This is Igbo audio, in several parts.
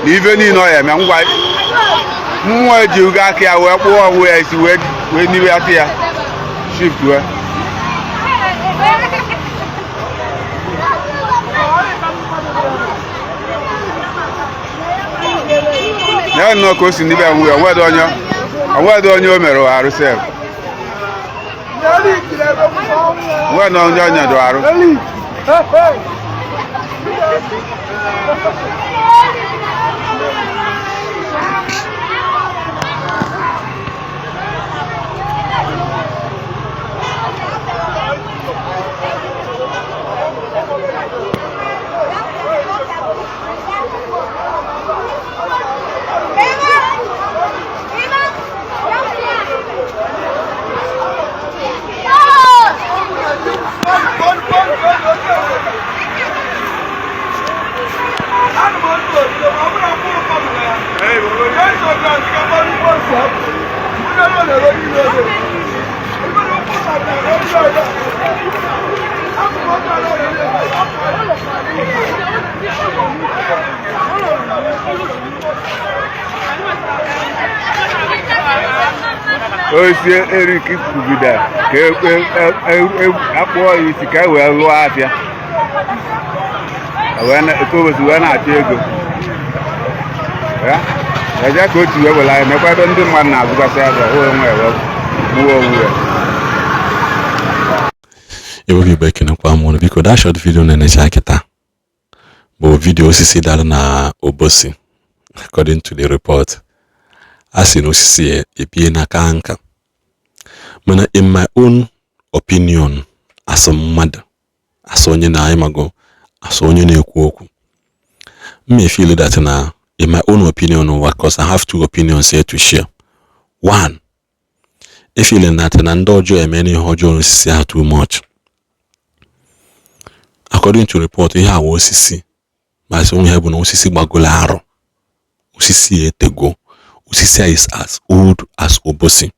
Even in oil, man, why? More you got here, where is where you are here? Shift where? No, no, cause in the way we are word on your mirror ourselves. Well, no, no, Eric Kubida, boy, you can well laugh. When it was when I take it. I just go to your line, no, I don't do one now because I have a whole you will be baking up one because that short video in a jacket. But video CC that na Obosi, according to the report. As you know, CC a piena kanka. Mana in my own opinion, as a mother, as onye na imago, as onye na ekwoku. Me feel that na in my own opinion, because I have two opinions here to share. One, I feel that na ndojo many hojo CC too much. According to report, here was CC. But only have no CC bagolaro. CC etego. CC is as old as Obosi.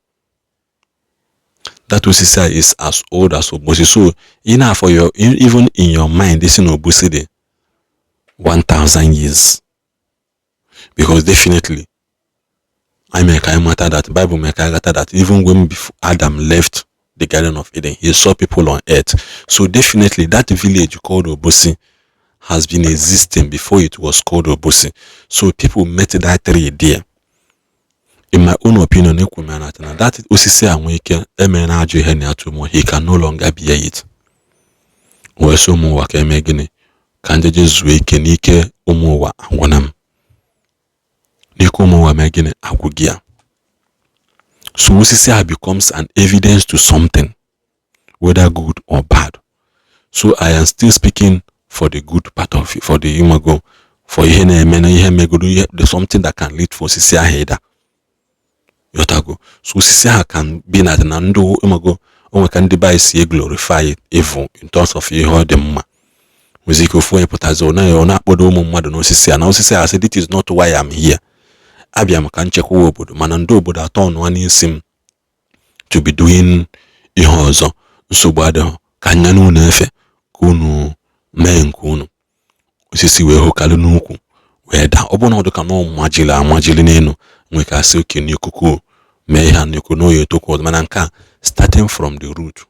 That CC is as old as Obosi. So, enough for your even in your mind, this is Obosi de 1,000 years. Because definitely, I make a matter that Bible make a matter that even when Adam left the Garden of Eden, he saw people on earth. So definitely, that village called Obosi has been existing before it was called Obosi. So people met that tree there. In my own opinion, that Osisi Amwike Emenajo Heniatumo, he can no longer bear it. Where so more work emegini, Kandages wake Nike Omowa Wanam Nikomowa Megine Agugia. So Osisi becomes an evidence to something, whether good or bad. So I am still speaking for the good part of it, for the imago, for the something that can lead for Osisi Aheda. Yotago. So Osisi can be na nando imago, o can device glorify evil in terms of the ma. Music of potazo na yona bodo mumado no Osisi and Osisi I said it is not why I'm here. Abiam can check wobodo manando boda ton one in sim to be doing ihozo so bad kanyanu nefe kunu men kunu Osisi we hokalu nuku we da obono do kanu majili nenu nweka se oke ni kuku me ha ni kuno ye toko mananka starting from the root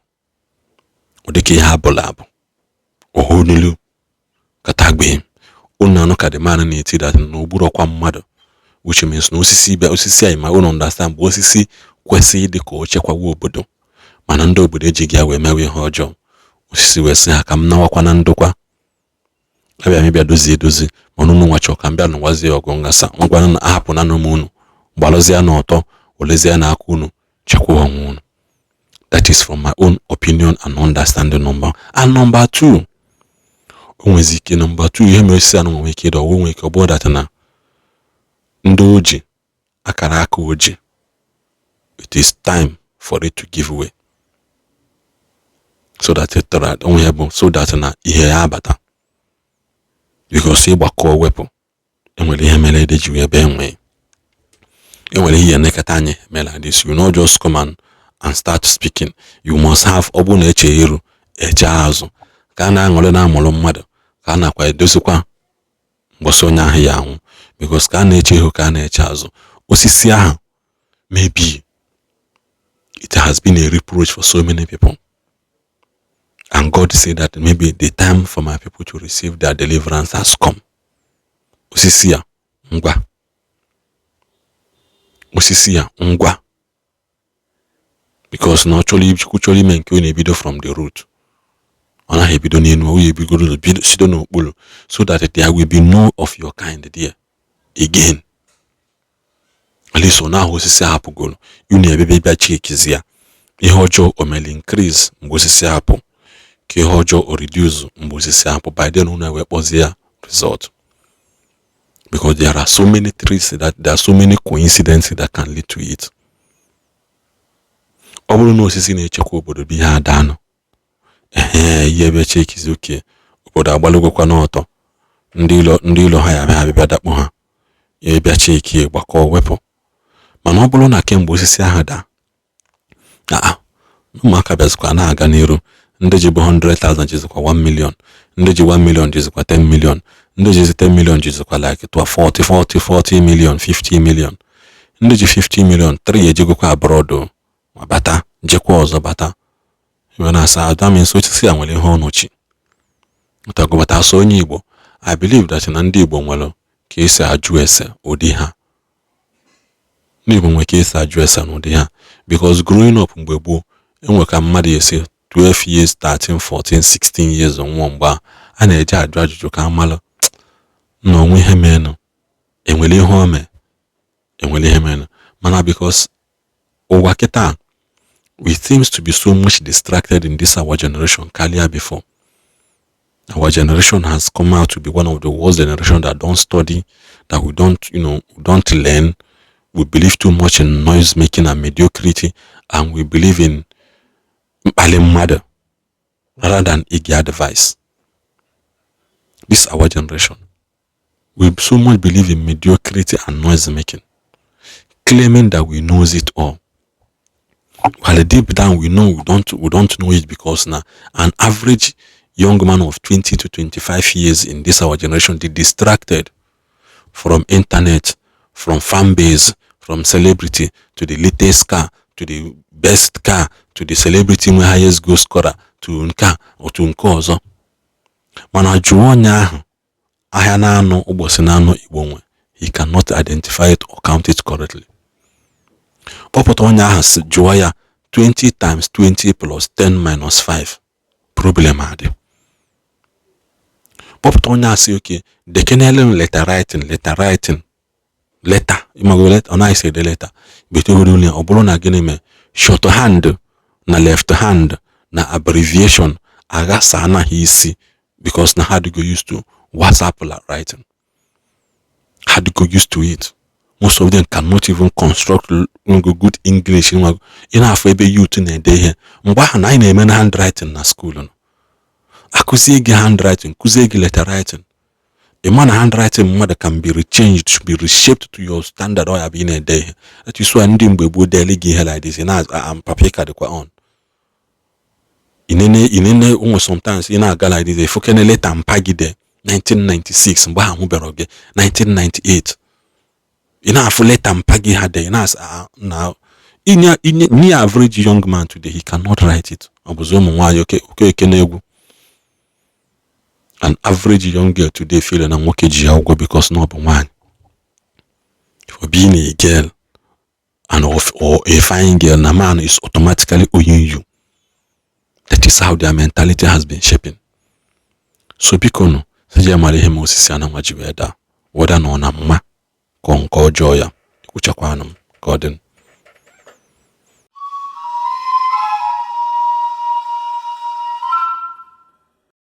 odeke ha bolabo ohonulu katagbe onna no kademana na eti that no buro kwa mmadu, which means no Osisi I my own understand but Osisi kwesi dị ka ochekwa obodo mana ndị obodo ejighị ya wee mewe ihe ọjọọ. Osisi wee sị ha ka m nawakwa na ndokwa abịa mebia dozie mana unu nwa chọọ ka m bịa n'ụwazie ọgụ ngasa ngwana na ahapụ na nụ m unu gbalụzie n'ọtọ olezie na aka unu chekwa onwe unu. That is from my own opinion and understanding number. And number 2, onwezike number 2 ihe mere Osisi anụ nwe ike ịdọ onwe ike ọbụ that na ndị oji akara aka oji, it is time for it to give way so that so that na ihe ya abata because ịgbakọ wepụ enwere ihe mere ede ji ebe enwere ihe nekata anyị mere this. You not just come and start speaking. You must have obu na eche iru eche azụ ka na aṅụrị na amụrụ mmadụ ka na kwa edozikwa mgbọsị onye ahụ ya ahụ because ka a na-eche ihu ka a na-eche azụ. Osisi ahụ, maybe it has been a reproach for so many people, and God said that maybe the time for my people to receive their deliverance has come. Osisi ya ngwa, osisi ya ngwa, because na chọrọ ime nke ọ na-ebido from the root. Ọ naghị ebido n'elu, ọ ebido sido n'okpuru, so that there will be no of your kind there again. At least ọ na-ahụ osisi ahapụgoro, unu ebebe bịa chekizi ya. Ihe ọjọọ o mere increase mgbe osisi ahapụ, ka ihe ọjọọ o reduce mgbe osisi ahapụ. By then unu wee kpọzie ya result, because there are so many trees that there are so many coincidences that can lead to it. Ọ bụrụ na osisi na-echekwa obodo bụ ihe adanụ, ihe ebe chekizi oke obodo agbalụgokwa n'ọtọ, ndị ilo ha ya bịa dakpọ ha, ya bịa cheki gbakọ wepụ. Mana ọ bụrụ na kemgbe osisi ahụ daa, ụmụaka bịazikwa na-aga n'iru, ndị ji bụ 100,000 jizikwa 1 million, ndị ji 1 million jizikwa 10 million, ndị ji 10 million jizikwa like 40 million, 50 million, ndị ji 50 million 3 ejigokwa abroad ma bata, jekwa ọzọ bata. Iwe na-asa that means osisi a nwere ihe ọnụchi. Ụtagụbata asọ onye Igbo, I believe that na ndị Igbo nwere ka esi ajụ ese ụdị ha. Ndị Igbo nwere ka esi ajụ ese n'ụdị ha, because growing up mgbe gboo, enwe ka mmadụ esi 12 years, 13, 14, 16 years nwa mgbe a na-eje ajụ ajụjụ ka amalụ na onwe ihe menụ, enwere ihe ome, enwere ihe menụ. Mana because ụwa kịta, we seems to be so much distracted in this our generation earlier before. Our generation has come out to be one of the worst generation that don't study, that we don't learn. We believe too much in noise making and mediocrity, and we believe in mother rather than Igbo advice. This is our generation. We so much believe in mediocrity and noise making, claiming that we knows it all. While deep down we know we don't know it, because now an average young man of 20 to 25 years in this our generation, they distracted from internet, from fan base, from celebrity, to the latest car, to the best car, to the celebrity with highest goal scorer, to nka or to nke ọzọ. Mana jụọ onye ahụ ahịa na-anọ ụbọchị na-anọ Igbo nwe, he cannot identify it or count it correctly. Kpọpụta onye ahụ jụọ ya 20 times 20 plus 10 minus 5, problem adị. Kpọpụta onye ahụ sị okay, dekenele m letter writing, letter imago letter, ọ naghị say the letter, but ọ bụrụ na gịnị mee shorthand na left hand na abbreviation aghasa anaghị isi, because na had to go used to WhatsApp writing, had to go used to it. Most of them cannot even construct good English. Afọ ebe youth na-ede ihe mgbe ahụ na anyị na-eme na handwriting na school. Akụzie gị handwriting, kụzie gị letter writing. A man handwriting mother can be rechanged, to be reshaped to your standard or be in a day. That is why ndị mgbe gboo deli gị like this. I'm papika dịkwa on. Inene ụmụ sometimes ị na-aga like this. Ifokene leta mpagide 1996 mgbe ahụ bịara oge 1998. Ị na-afụ leta mpagi ha de. Now in average young man today, he cannot write it. Ọ bụzi ụmụ nwaanyị oke na-egwu. An average young girl today feeling na nwoke ji ya ụgwọ because na ọ bụ nwaanyị. For being a girl or a fine girl, na man is automatically owing you. That is how their mentality has been shaping. So biko no, sije amara ihe ma osisi ana nwa ji wee daa, weda na ọ na mma ka nke ọjọọ ya, ekwuchakwa anụ m ka ọ dị.